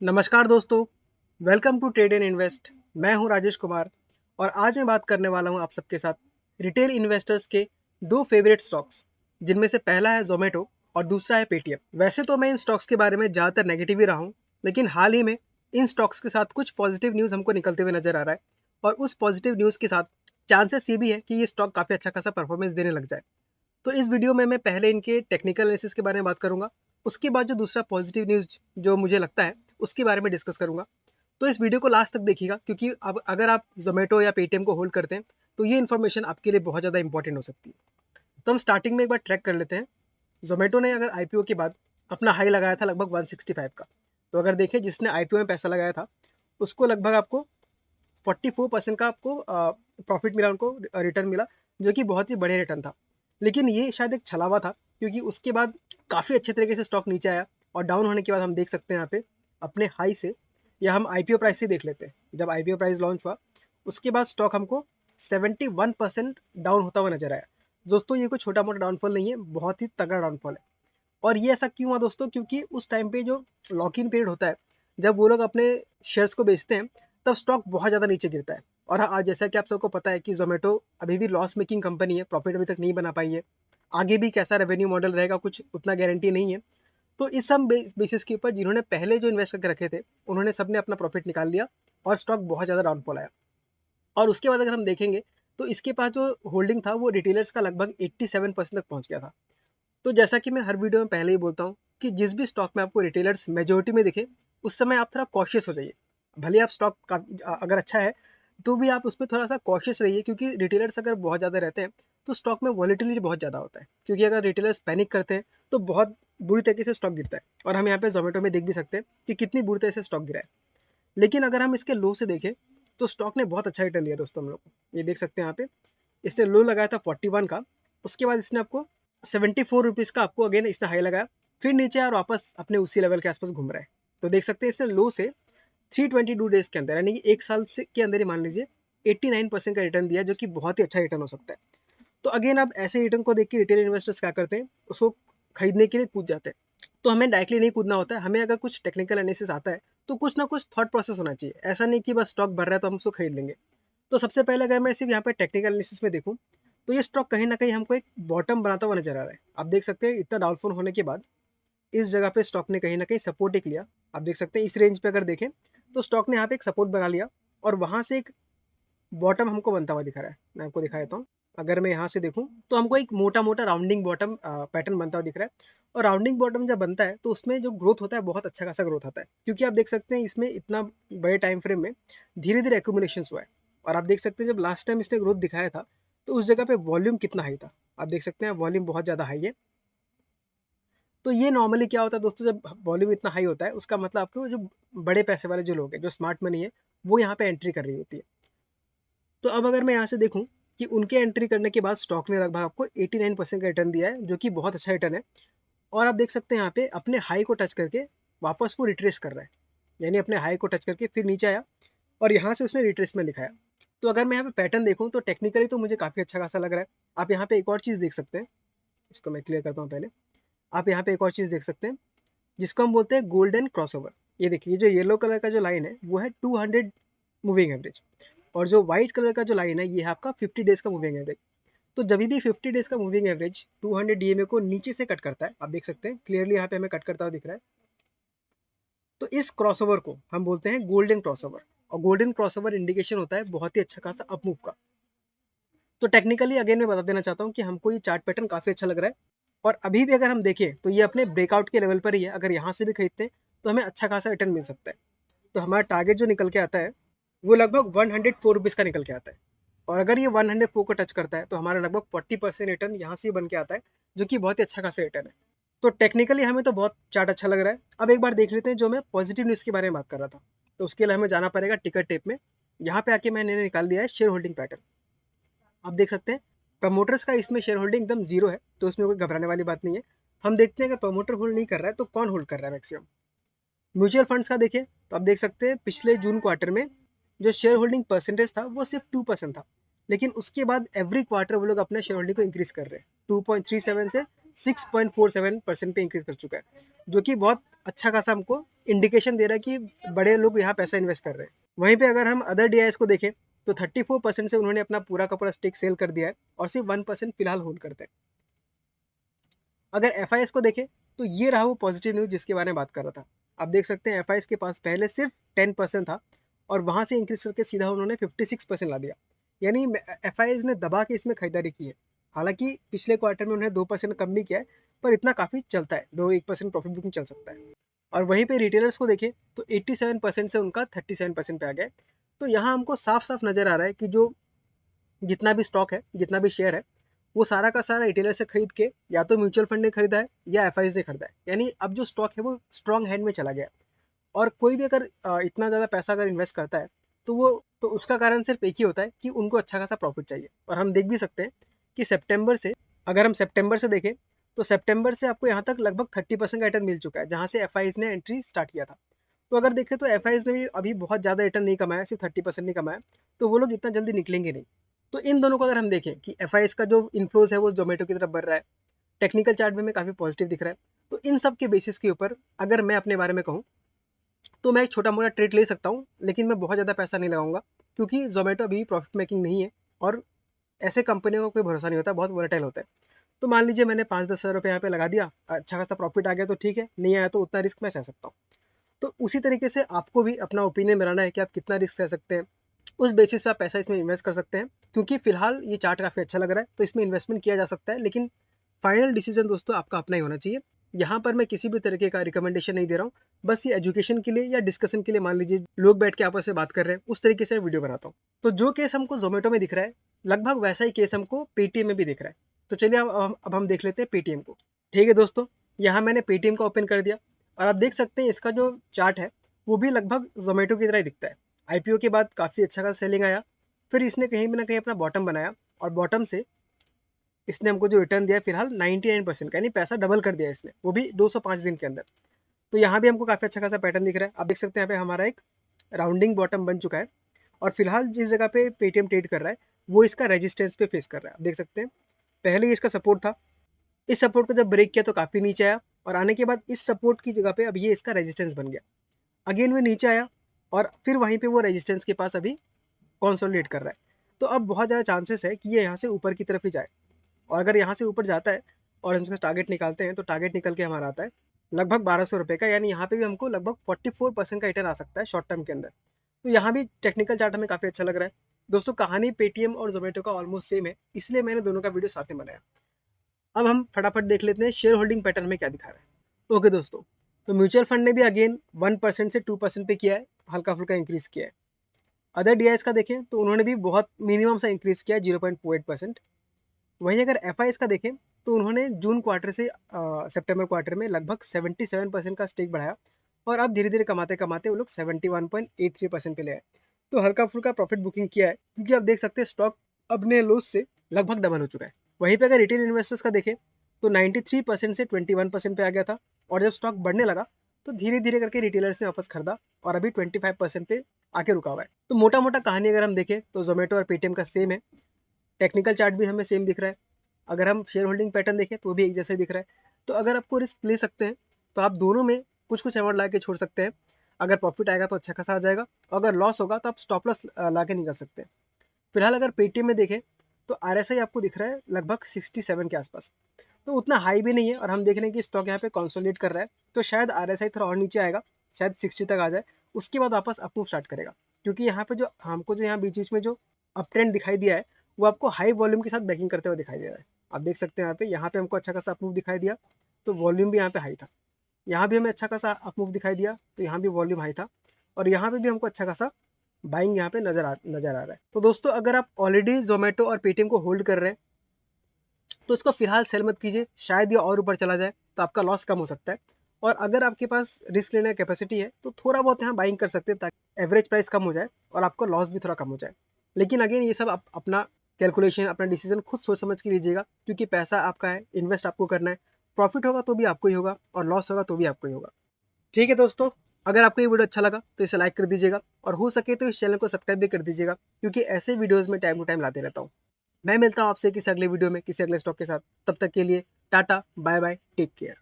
नमस्कार दोस्तों, welcome to trade and invest. मैं हूं राजेश कुमार और आज मैं बात करने वाला हूं आप सबके साथ रिटेल इन्वेस्टर्स के दो फेवरेट स्टॉक्स, जिनमें से पहला है जोमेटो और दूसरा है पेटीएम। वैसे तो मैं इन स्टॉक्स के बारे में ज़्यादातर नेगेटिव ही रहा हूं, लेकिन हाल ही में इन स्टॉक्स के साथ कुछ पॉजिटिव न्यूज़ हमको निकलते हुए नजर आ रहा है और उस पॉजिटिव न्यूज़ के साथ चांसेस ये भी है कि ये स्टॉक काफ़ी अच्छा खासा परफॉर्मेंस देने लग जाए। तो इस वीडियो में मैं पहले इनके टेक्निकल एनालिसिस के बारे में बात करूंगा, उसके बाद जो दूसरा पॉजिटिव न्यूज़ जो मुझे लगता है उसके बारे में डिस्कस करूंगा। तो इस वीडियो को लास्ट तक देखिएगा, क्योंकि अब अगर आप जोमेटो या पेटीएम को होल्ड करते हैं तो ये इन्फॉर्मेशन आपके लिए बहुत ज़्यादा इंपॉर्टेंट हो सकती है। तो हम स्टार्टिंग में एक बार ट्रैक कर लेते हैं। जोमेटो ने अगर आईपीओ के बाद अपना हाई लगाया था लगभग 165 का, तो अगर देखें जिसने आईपीओ में पैसा लगाया था उसको लगभग आपको 44% का आपको प्रॉफिट मिला, उनको रिटर्न मिला, जो कि बहुत ही बढ़िया रिटर्न था। लेकिन ये शायद एक छलावा था, क्योंकि उसके बाद काफ़ी अच्छे तरीके से स्टॉक नीचे आया और डाउन होने के बाद हम देख सकते हैं यहाँ पे अपने हाई से, या हम आईपीओ प्राइस से देख लेते हैं। जब आईपीओ प्राइस लॉन्च हुआ उसके बाद स्टॉक हमको 71% डाउन होता हुआ नजर आया। दोस्तों ये कोई छोटा मोटा डाउनफॉल नहीं है, बहुत ही तगड़ा डाउनफॉल है। और ये ऐसा क्यों हुआ दोस्तों? क्योंकि उस टाइम पे जो लॉक इन पीरियड होता है, जब वो लोग अपने शेयर्स को बेचते हैं, तब स्टॉक बहुत ज़्यादा नीचे गिरता है। और हाँ, आज जैसा कि आप सबको पता है कि जोमेटो अभी भी लॉस मेकिंग कंपनी है, प्रॉफिट अभी तक नहीं बना पाई है। आगे भी कैसा रेवेन्यू मॉडल रहेगा कुछ उतना गारंटी नहीं है। तो इस सब बेसिस के ऊपर जिन्होंने पहले जो इन्वेस्ट करके रखे थे उन्होंने सबने अपना प्रॉफिट निकाल लिया और स्टॉक बहुत ज़्यादा डाउनफॉल आया। और उसके बाद अगर हम देखेंगे तो इसके पास जो होल्डिंग था वो रिटेलर्स का लगभग 87% तक पहुंच गया था। तो जैसा कि मैं हर वीडियो में पहले ही बोलता हूँ कि जिस भी स्टॉक में आपको रिटेलर्स मेजोरिटी में दिखे, उस समय आप थोड़ा कॉशियस हो जाइए। भले आप स्टॉक का अगर अच्छा है तो भी आप उसमें थोड़ा सा कॉशियस रहिए, क्योंकि रिटेलर्स अगर बहुत ज़्यादा रहते हैं तो स्टॉक में वॉलीटिलिटी बहुत ज़्यादा होता है। क्योंकि अगर रिटेलर्स पैनिक करते हैं तो बहुत बुरी तरीके से स्टॉक गिरता है, और हम यहाँ पे जोमेटो में देख भी सकते हैं कि कितनी बुरी तरह से स्टॉक गिरा है। लेकिन अगर हम इसके लो से देखें तो स्टॉक ने बहुत अच्छा रिटर्न लिया दोस्तों। हम लोग को ये देख सकते हैं यहाँ पे इसने लो लगाया था 41 का, उसके बाद इसने आपको 74 रुपीज़ का आपको अगेन इसने हाई लगाया, फिर नीचे और वापस अपने उसी लेवल के आसपास घूम रहा है। तो देख सकते हैं इसने लो से 322 डेज के अंदर, यानी कि एक साल से के अंदर ही मान लीजिए 89% का रिटर्न दिया, जो कि बहुत ही अच्छा रिटर्न हो सकता है। तो अगेन अब ऐसे रिटर्न को देख के रिटेल इन्वेस्टर्स क्या करते हैं, उसको खरीदने के लिए कूद जाते हैं। तो हमें डायरेक्टली नहीं कूदना होता है, हमें अगर कुछ टेक्निकल एनालिसिस आता है तो कुछ ना कुछ थॉट प्रोसेस होना चाहिए। ऐसा नहीं कि बस स्टॉक बढ़ रहा है तो हम उसको खरीद लेंगे। तो सबसे पहले अगर मैं सिर्फ यहाँ पे टेक्निकल एनालिसिस में देखूँ तो ये स्टॉक कहीं ना कहीं हमको एक बॉटम बनाता हुआ नजर आ रहा है। आप देख सकते हैं इतना डाउनफॉल होने के बाद इस जगह पे स्टॉक ने कहीं ना कहीं सपोर्ट एक लिया। आप देख सकते हैं इस रेंज पे अगर देखें तो स्टॉक ने यहाँ पे एक सपोर्ट बना लिया और वहां से एक बॉटम हमको बनता हुआ दिखा रहा है। मैं आपको दिखा देता हूँ। अगर मैं यहाँ से देखूँ तो हमको एक मोटा मोटा राउंडिंग बॉटम पैटर्न बनता हुआ दिख रहा है। और राउंडिंग बॉटम जब बनता है तो उसमें जो ग्रोथ होता है बहुत अच्छा खासा ग्रोथ आता है, क्योंकि आप देख सकते हैं इसमें इतना बड़े टाइम फ्रेम में धीरे धीरे एक्यूमुलेशन हुआ है। और आप देख सकते हैं जब लास्ट टाइम इसने ग्रोथ दिखाया था तो उस जगह पे वॉल्यूम कितना हाई था। आप देख सकते हैं वॉल्यूम बहुत ज़्यादा हाई है। तो ये नॉर्मली क्या होता है दोस्तों, जब वॉल्यूम इतना हाई होता है उसका मतलब आपको जो बड़े पैसे वाले जो लोग हैं, जो स्मार्ट मनी है, वो यहाँ पे एंट्री कर रही होती है। तो अब अगर मैं यहाँ से देखूँ कि उनके एंट्री करने के बाद स्टॉक ने लगभग आपको 89% का रिटर्न दिया है, जो कि बहुत अच्छा रिटर्न है। और आप देख सकते हैं यहाँ पे अपने हाई को टच करके वापस वो रिट्रेस कर रहा है, यानी अपने हाई को टच करके फिर नीचे आया और यहाँ से उसने रिट्रेसमेंट दिखाया। तो अगर मैं यहाँ पे पैटर्न देखूँ तो टेक्निकली तो मुझे काफ़ी अच्छा खासा लग रहा है। आप यहाँ पे एक और चीज़ देख सकते हैं, इसको मैं क्लियर करता हूँ पहले। आप यहाँ पे एक और चीज़ देख सकते हैं जिसको हम बोलते हैं गोल्डन क्रॉसओवर। ये देखिए जो येलो कलर का जो लाइन है वो है 200 मूविंग एवरेज, और जो व्हाइट कलर का जो लाइन है ये है आपका 50 डेज का मूविंग एवरेज। तो जब भी 50 डेज का मूविंग एवरेज 200 डीएमए को नीचे से कट करता है, आप देख सकते हैं क्लियरली यहाँ पे हमें कट करता हुआ दिख रहा है, तो इस क्रॉसओवर को हम बोलते हैं गोल्डन क्रॉसओवर। और गोल्डन क्रॉसओवर इंडिकेशन होता है बहुत ही अच्छा खासा अपमूव का। तो टेक्निकली अगेन मैं बता देना चाहता हूँ कि हमको ये चार्ट पैटर्न काफी अच्छा लग रहा है। और अभी भी अगर हम देखें तो ये अपने ब्रेकआउट के लेवल पर ही है। अगर यहाँ से भी खरीदते हैं तो हमें अच्छा खासा रिटर्न मिल सकता है। तो हमारा टारगेट जो निकल के आता है वो लगभग 104 रुपीज़ का निकल के आता है। और अगर ये 104 को टच करता है तो हमारा लगभग 40% रिटर्न यहाँ से बन के आता है, जो कि बहुत ही अच्छा खासा रिटर्न है। तो टेक्निकली हमें तो बहुत चार्ट अच्छा लग रहा है। अब एक बार देख लेते हैं जो मैं पॉजिटिव न्यूज़ के बारे में बात कर रहा था। तो उसके लिए हमें जाना पड़ेगा टिकट टेप में। यहाँ पे आके मैंने निकाल दिया है शेयर होल्डिंग पैटर्न। आप देख सकते हैं प्रमोटर्स का इसमें शेयर होल्डिंग एकदम जीरो है, तो इसमें कोई घबराने वाली बात नहीं है। हम देखते हैं अगर प्रमोटर होल्ड नहीं कर रहा है तो कौन होल्ड कर रहा है मैक्सिमम। म्यूचुअल फंड्स का देखें तो आप देख सकते हैं पिछले जून क्वार्टर में जो शेयर होल्डिंग परसेंटेज था वो सिर्फ 2% था, लेकिन उसके बाद एवरी क्वार्टर वो लोग अपने शेयर होल्डिंग को इंक्रीज कर रहे हैं 2.37 से 6.47% पे इंक्रीज कर चुका है, जो कि बहुत अच्छा खासा हमको इंडिकेशन दे रहा है कि बड़े लोग यहाँ पैसा इन्वेस्ट कर रहे हैं। वहीं पे अगर हम अदर डीआईएस को देखें तो 34% से उन्होंने अपना पूरा का पूरा स्टेक सेल कर दिया है और सिर्फ 1% फिलहाल होल्ड करते हैं। अगर एफआईएस को देखें तो ये रहा वो पॉजिटिव न्यूज जिसके बारे में बात कर रहा था। आप देख सकते हैं एफआईएस के पास पहले सिर्फ 10% था और वहां से इंक्रीज करके सीधा उन्होंने 56% ला दिया, यानी एफआईएस ने दबा के इसमें खरीदारी की है। हालांकि पिछले क्वार्टर में उन्होंने 2% कम भी किया है, पर इतना काफी चलता है, 1% प्रॉफिट बुकिंग चल सकता है। और वहीं पे रिटेलर्स को देखें तो 87% से उनका 37% पे आ गया है। तो यहाँ हमको साफ साफ नजर आ रहा है कि जो जितना भी स्टॉक है, जितना भी शेयर है, वो सारा का सारा रिटेलर से खरीद के या तो म्यूचुअल फंड ने खरीदा है या एफआईआई ने खरीदा है, यानी अब जो स्टॉक है वो स्ट्रॉन्ग हैंड में चला गया। और कोई भी अगर इतना ज़्यादा पैसा अगर इन्वेस्ट करता है तो उसका कारण सिर्फ एक ही होता है कि उनको अच्छा खासा प्रॉफिट चाहिए। और हम देख भी सकते हैं कि सितंबर से, अगर हम सितंबर से देखें तो सितंबर से आपको यहाँ तक लगभग 30% का रिटर्न मिल चुका है, जहाँ से एफआईआई ने एंट्री स्टार्ट किया था। तो अगर देखें तो एफआईआई ने भी अभी बहुत ज़्यादा रिटर्न नहीं कमाया, सिर्फ 30% नहीं कमाया, तो वो लोग इतना जल्दी निकलेंगे नहीं। तो इन दोनों को अगर हम देखें कि एफआईआई का जो इन्फ्लोज है वो जोमेटो की तरफ बढ़ रहा है, टेक्निकल चार्ट में हमें काफ़ी पॉजिटिव दिख रहा है, तो इन सब के बेसिस के ऊपर अगर मैं अपने बारे में कहूँ तो मैं एक छोटा मोटा ट्रेड ले सकता हूँ, लेकिन मैं बहुत ज़्यादा पैसा नहीं लगाऊंगा, क्योंकि जोमेटो अभी प्रॉफिट मेकिंग नहीं है और ऐसे कंपनियों का कोई भरोसा नहीं होता, बहुत वोलेटाइल होता है। तो मान लीजिए मैंने 5-10 हज़ार रुपये यहाँ पे लगा दिया, अच्छा खासा प्रॉफिट आ गया तो ठीक है, नहीं आया तो उतना रिस्क मैं सह सकता हूँ। तो उसी तरीके से आपको भी अपना ओपिनियन बनाना है कि आप कितना रिस्क सह सकते हैं, उस बेसिस पे आप पैसा इसमें इन्वेस्ट कर सकते हैं। क्योंकि फिलहाल ये चार्ट काफ़ी अच्छा लग रहा है तो इसमें इन्वेस्टमेंट किया जा सकता है, लेकिन फाइनल डिसीजन दोस्तों आपका अपना ही होना चाहिए। यहाँ पर मैं किसी भी तरीके का रिकमेंडेशन नहीं दे रहा हूँ, बस ये एजुकेशन के लिए या डिस्कशन के लिए, मान लीजिए लोग बैठ के आपस में बात कर रहे हैं, उस तरीके से वीडियो बनाता हूँ। तो जो केस हमको जोमेटो में दिख रहा है लगभग वैसा ही केस हमको पेटीएम में भी दिख रहा है। तो चलिए अब हम देख लेते हैं पेटीएम को। ठीक है दोस्तों, यहाँ मैंने पेटीएम का ओपन कर दिया और आप देख सकते हैं इसका जो चार्ट है वो भी लगभग जोमेटो की तरह ही दिखता है। आईपीओ के बाद काफ़ी अच्छा खासा सेलिंग आया, फिर इसने कहीं ना कहीं अपना बॉटम बनाया और बॉटम से इसने हमको जो रिटर्न दिया फिलहाल 99% का, यानी पैसा डबल कर दिया इसने, वो भी 205 दिन के अंदर। तो यहाँ भी हमको काफ़ी अच्छा खासा पैटर्न दिख रहा है। आप देख सकते हैं यहाँ पे हमारा एक राउंडिंग बॉटम बन चुका है और फिलहाल जिस जगह पे पेटीएम ट्रेड कर रहा है वो इसका रेजिस्टेंस पे फेस कर रहा है। आप देख सकते हैं पहले इसका सपोर्ट था, इस सपोर्ट को जब ब्रेक किया तो काफ़ी नीचे आया और आने के बाद इस सपोर्ट की जगह पे अब ये इसका रेजिस्टेंस बन गया। अगेन वो नीचे आया और फिर वहीं पे वो रेजिस्टेंस के पास अभी कॉन्सोलिडेट कर रहा है। तो अब बहुत ज़्यादा चांसेस है कि ये यहाँ से ऊपर की तरफ ही जाए, और अगर यहाँ से ऊपर जाता है और हम इसका टारगेट निकालते हैं तो टारगेट निकल के हमारा आता है लगभग 1200 रुपये का, यानी यहाँ पे भी हमको लगभग 44% का रिटर्न आ सकता है शॉर्ट टर्म के अंदर। तो यहाँ भी टेक्निकल चार्ट हमें काफ़ी अच्छा लग रहा है। दोस्तों कहानी पेटीएम और जोमेटो का ऑलमोस्ट सेम है, इसलिए मैंने दोनों का वीडियो साथ में बनाया। अब हम फटाफट देख लेते हैं शेयर होल्डिंग पैटर्न में क्या दिखा रहा है। ओके दोस्तों, तो म्यूचुअल फंड ने भी अगेन 1% से 2% पे किया है, हल्का फुल्का इंक्रीज किया है। अदर डीआईएस का देखें तो उन्होंने भी बहुत मिनिमम सा इंक्रीज किया है, 0.48%। वहीं अगर एफआईएस का देखें तो उन्होंने जून क्वार्टर से सितंबर क्वार्टर में लगभग 77% का स्टेक बढ़ाया और अब धीरे धीरे कमाते कमाते वो लोग 71.83% पे ले आए। तो हल्का फुल्का प्रॉफिट बुकिंग किया है, क्योंकि आप देख सकते हैं स्टॉक अपने लोस से लगभग डबल हो चुका है। वहीं पे अगर रिटेल इन्वेस्टर्स का देखें तो 93% से 21% पे आ गया था और जब स्टॉक बढ़ने लगा तो धीरे धीरे करके रिटेलर्स ने वापस खरीदा और अभी 25% पे आके रुका हुआ है। तो मोटा मोटा कहानी अगर हम देखें तो जोमेटो और पेटीएम का सेम है, टेक्निकल चार्ट भी हमें सेम दिख रहा है। अगर हम शेयर होल्डिंग पैटर्न देखें तो भी एक जैसे दिख रहा है। तो अगर आपको रिस्क ले सकते हैं तो आप दोनों में कुछ कुछ अमाउंट ला के छोड़ सकते हैं। अगर प्रॉफिट आएगा तो अच्छा खासा आ जाएगा, और अगर लॉस होगा तो आप स्टॉप लॉस ला के निकल सकते हैं। फिलहाल अगर पेटीएम में देखें तो आरएसआई आपको दिख रहा है लगभग 67 के आसपास, तो उतना हाई भी नहीं है और हम देख रहे हैं कि स्टॉक यहाँ पे कंसोलिडेट कर रहा है। तो शायद आरएसआई थोड़ा और नीचे आएगा, शायद 60 तक आ जाए, उसके बाद वापस अप मूव स्टार्ट करेगा। क्योंकि यहाँ पे जो हमको जो यहाँ बीच बीच में जो अप ट्रेंड दिखाई दिया है वो आपको हाई वॉल्यूम के साथ बैकिंग करते हुए दिखाई दे रहा है। आप देख सकते हैं यहाँ पे हमको अच्छा खासा अप मूव दिखाई दिया, तो वॉल्यूम भी यहाँ पे हाई था। यहाँ भी हमें अच्छा खासा अप मूव दिखाई दिया तो यहाँ भी वॉल्यूम हाई था, और यहाँ पे भी हमको अच्छा खासा बाइंग यहाँ पे नजर आ रहा है। तो दोस्तों अगर आप ऑलरेडी जोमेटो और पेटीएम को होल्ड कर रहे हैं तो इसको फिलहाल सेल मत कीजिए, शायद ये और ऊपर चला जाए तो आपका लॉस कम हो सकता है। और अगर आपके पास रिस्क लेने की कैपेसिटी है तो थोड़ा बहुत यहाँ बाइंग कर सकते हैं, ताकि एवरेज प्राइस कम हो जाए और आपका लॉस भी थोड़ा कम हो जाए। लेकिन अगेन ये सब आप अपना कैलकुलेशन, अपना डिसीजन खुद सोच समझ के लीजिएगा, क्योंकि पैसा आपका है, इन्वेस्ट आपको करना है। प्रॉफिट होगा तो भी आपको ही होगा और लॉस होगा तो भी आपको ही होगा। ठीक है दोस्तों, अगर आपको ये वीडियो अच्छा लगा तो इसे लाइक कर दीजिएगा और हो सके तो इस चैनल को सब्सक्राइब भी कर दीजिएगा, क्योंकि ऐसे वीडियोज़ में टाइम टू टाइम लाते रहता हूँ। मैं मिलता हूँ आपसे किसी अगले वीडियो में किसी अगले स्टॉक के साथ। तब तक के लिए tata, bye bye, take care.